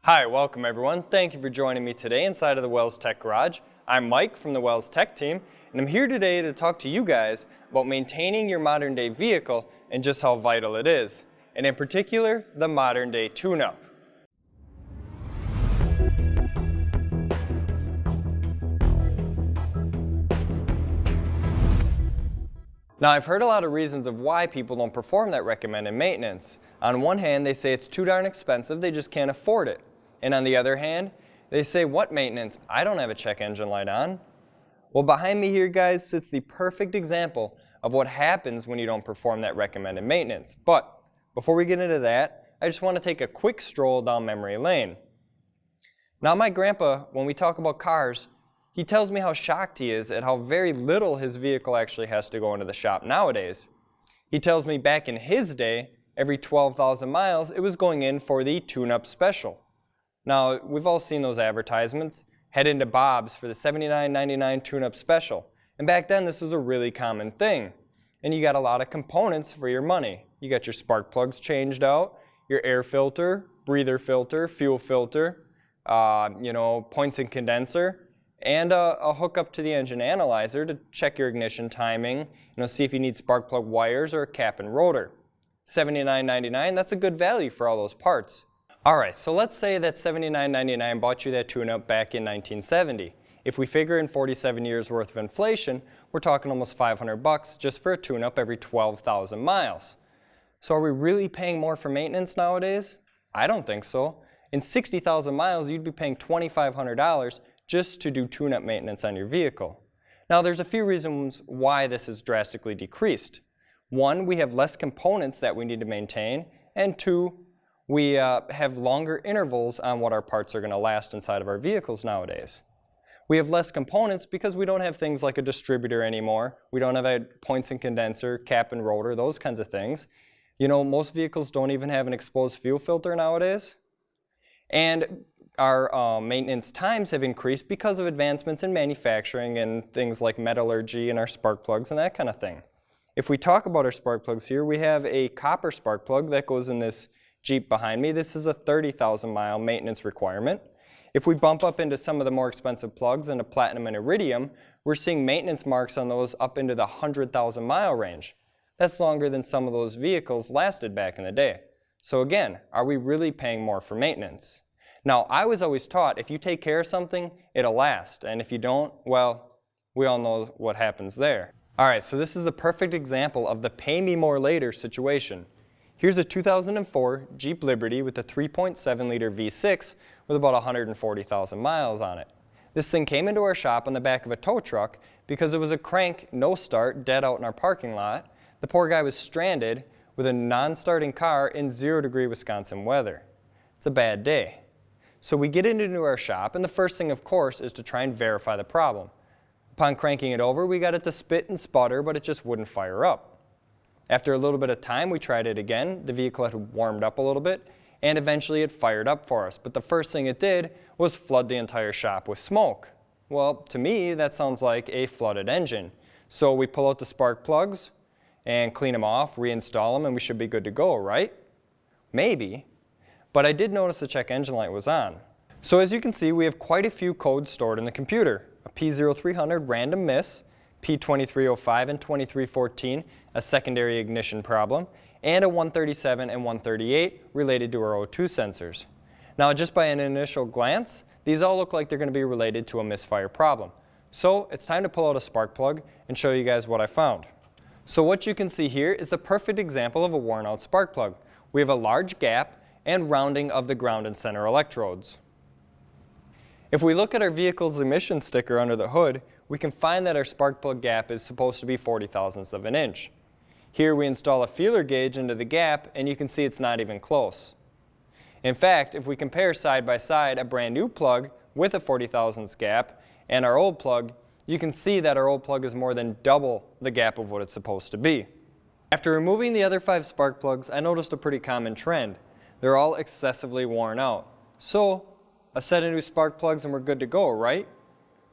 Hi, welcome everyone. Thank you for joining me today inside of the Wells Tech Garage. I'm Mike from the Wells Tech team, and I'm here today to talk to you guys about maintaining your modern day vehicle and just how vital it is, and in particular, the modern day tune-up. Now, I've heard a lot of reasons of why people don't perform that recommended maintenance. On one hand, they say it's too darn expensive, they just can't afford it. And on the other hand, they say, what maintenance? I don't have a check engine light on. Well, behind me here, guys, sits the perfect example of what happens when you don't perform that recommended maintenance. But before we get into that, I just want to take a quick stroll down memory lane. Now, my grandpa, when we talk about cars, he tells me how shocked he is at how very little his vehicle actually has to go into the shop nowadays. He tells me back in his day, every 12,000 miles, it was going in for the tune-up special. Now, we've all seen those advertisements. Head into Bob's for the $79.99 tune-up special. And back then, this was a really common thing. And you got a lot of components for your money. You got your spark plugs changed out, your air filter, breather filter, fuel filter, points and condenser, and a hookup to the engine analyzer to check your ignition timing, see if you need spark plug wires or a cap and rotor. $79.99, that's a good value for all those parts. Alright, so let's say that $79.99 bought you that tune-up back in 1970. If we figure in 47 years worth of inflation, we're talking almost $500 just for a tune-up every 12,000 miles. So are we really paying more for maintenance nowadays? I don't think so. In 60,000 miles, you'd be paying $2,500 just to do tune-up maintenance on your vehicle. Now, there's a few reasons why this is drastically decreased. One, we have less components that we need to maintain, and two, we have longer intervals on what our parts are going to last inside of our vehicles nowadays. We have less components because we don't have things like a distributor anymore. We don't have a points and condenser, cap and rotor, those kinds of things. Most vehicles don't even have an exposed fuel filter nowadays. And our maintenance times have increased because of advancements in manufacturing and things like metallurgy and our spark plugs and that kind of thing. If we talk about our spark plugs here, we have a copper spark plug that goes in this Jeep behind me. This is a 30,000 mile maintenance requirement. If we bump up into some of the more expensive plugs into platinum and iridium, we're seeing maintenance marks on those up into the 100,000 mile range. That's longer than some of those vehicles lasted back in the day. So again, are we really paying more for maintenance? Now, I was always taught if you take care of something, it'll last. And if you don't, well, we all know what happens there. Alright, so this is a perfect example of the pay me more later situation. Here's a 2004 Jeep Liberty with a 3.7 liter V6 with about 140,000 miles on it. This thing came into our shop on the back of a tow truck because it was a crank, no start, dead out in our parking lot. The poor guy was stranded with a non-starting car in 0-degree Wisconsin weather. It's a bad day. So we get it into our shop, and the first thing, of course, is to try and verify the problem. Upon cranking it over, we got it to spit and sputter, but it just wouldn't fire up. After a little bit of time, we tried it again. The vehicle had warmed up a little bit, and eventually it fired up for us. But the first thing it did was flood the entire shop with smoke. Well, to me, that sounds like a flooded engine. So we pull out the spark plugs and clean them off, reinstall them, and we should be good to go, right? Maybe. But I did notice the check engine light was on. So as you can see, we have quite a few codes stored in the computer. A P0300 random miss, P2305 and 2314, a secondary ignition problem, and a 137 and 138 related to our O2 sensors. Now, just by an initial glance, these all look like they're going to be related to a misfire problem. So it's time to pull out a spark plug and show you guys what I found. So what you can see here is a perfect example of a worn out spark plug. We have a large gap and rounding of the ground and center electrodes. If we look at our vehicle's emission sticker under the hood, we can find that our spark plug gap is supposed to be 40 thousandths of an inch. Here we install a feeler gauge into the gap, and you can see it's not even close. In fact, if we compare side by side a brand new plug with a 40 thousandths gap and our old plug, you can see that our old plug is more than double the gap of what it's supposed to be. After removing the other 5 spark plugs, I noticed a pretty common trend. They're all excessively worn out. So, a set of new spark plugs and we're good to go, right?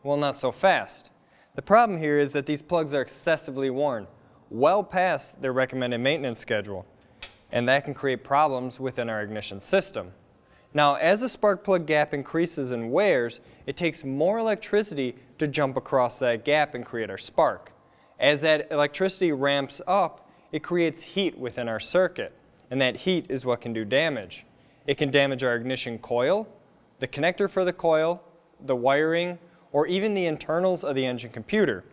Well, not so fast. The problem here is that these plugs are excessively worn, well past their recommended maintenance schedule, and that can create problems within our ignition system. Now, as the spark plug gap increases and wears, it takes more electricity to jump across that gap and create our spark. As that electricity ramps up, it creates heat within our circuit, and that heat is what can do damage. It can damage our ignition coil, the connector for the coil, the wiring, or even the internals of the engine computer.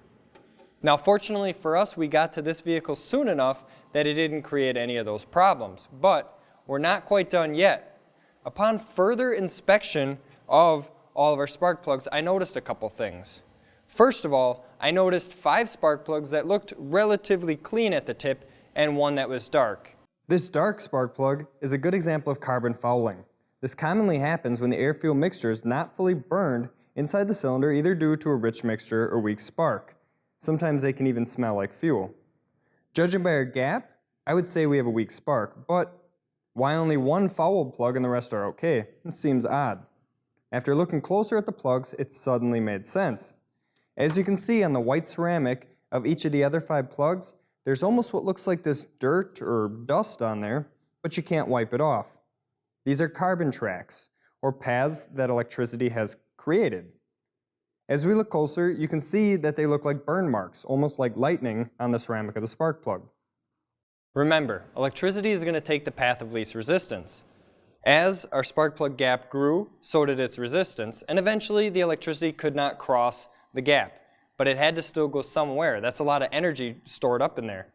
Now, fortunately for us, we got to this vehicle soon enough that it didn't create any of those problems, but we're not quite done yet. Upon further inspection of all of our spark plugs, I noticed a couple things. First of all, I noticed 5 spark plugs that looked relatively clean at the tip and one that was dark. This dark spark plug is a good example of carbon fouling. This commonly happens when the air-fuel mixture is not fully burned inside the cylinder, either due to a rich mixture or weak spark. Sometimes they can even smell like fuel. Judging by our gap, I would say we have a weak spark, but why only one fouled plug and the rest are okay? It seems odd. After looking closer at the plugs, it suddenly made sense. As you can see on the white ceramic of each of the other 5 plugs, there's almost what looks like this dirt or dust on there, but you can't wipe it off. These are carbon tracks, or paths that electricity has created. As we look closer, you can see that they look like burn marks, almost like lightning on the ceramic of the spark plug. Remember, electricity is going to take the path of least resistance. As our spark plug gap grew, so did its resistance, and eventually the electricity could not cross the gap, but it had to still go somewhere. That's a lot of energy stored up in there.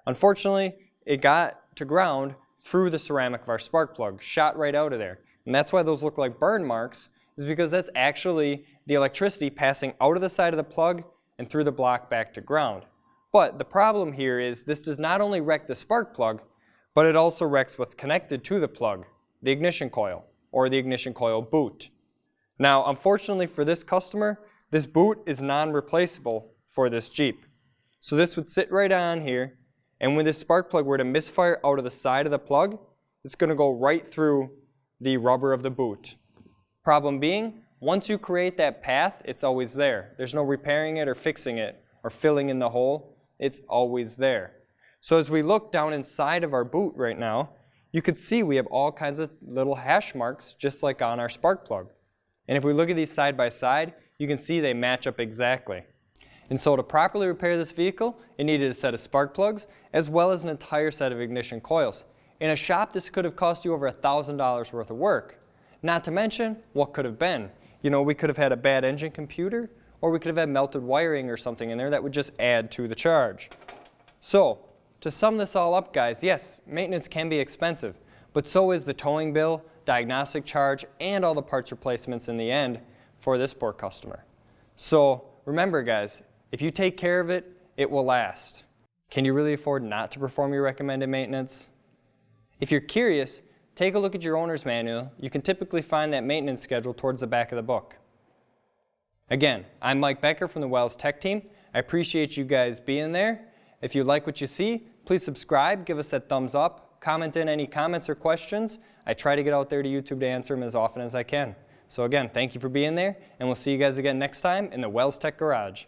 Unfortunately, it got to ground through the ceramic of our spark plug, shot right out of there. And that's why those look like burn marks, is because that's actually the electricity passing out of the side of the plug and through the block back to ground. But the problem here is this does not only wreck the spark plug, but it also wrecks what's connected to the plug, the ignition coil, or the ignition coil boot. Now, unfortunately for this customer, this boot is non-replaceable for this Jeep. So this would sit right on here, and when this spark plug were to misfire out of the side of the plug, it's going to go right through the rubber of the boot. Problem being, once you create that path, it's always there. There's no repairing it or fixing it or filling in the hole. It's always there. So as we look down inside of our boot right now, you could see we have all kinds of little hash marks just like on our spark plug. And if we look at these side by side, you can see they match up exactly. And so to properly repair this vehicle, it needed a set of spark plugs as well as an entire set of ignition coils. In a shop, this could have cost you over $1,000 worth of work. Not to mention what could have been. You know, we could have had a bad engine computer, or we could have had melted wiring or something in there that would just add to the charge. So, to sum this all up, guys, yes, maintenance can be expensive, but so is the towing bill, diagnostic charge, and all the parts replacements in the end for this poor customer. So, remember guys, if you take care of it, it will last. Can you really afford not to perform your recommended maintenance? If you're curious, take a look at your owner's manual. You can typically find that maintenance schedule towards the back of the book. Again, I'm Mike Becker from the Wells Tech Team. I appreciate you guys being there. If you like what you see, please subscribe, give us that thumbs up, comment in any comments or questions. I try to get out there to YouTube to answer them as often as I can. So again, thank you for being there, and we'll see you guys again next time in the Wells Tech Garage.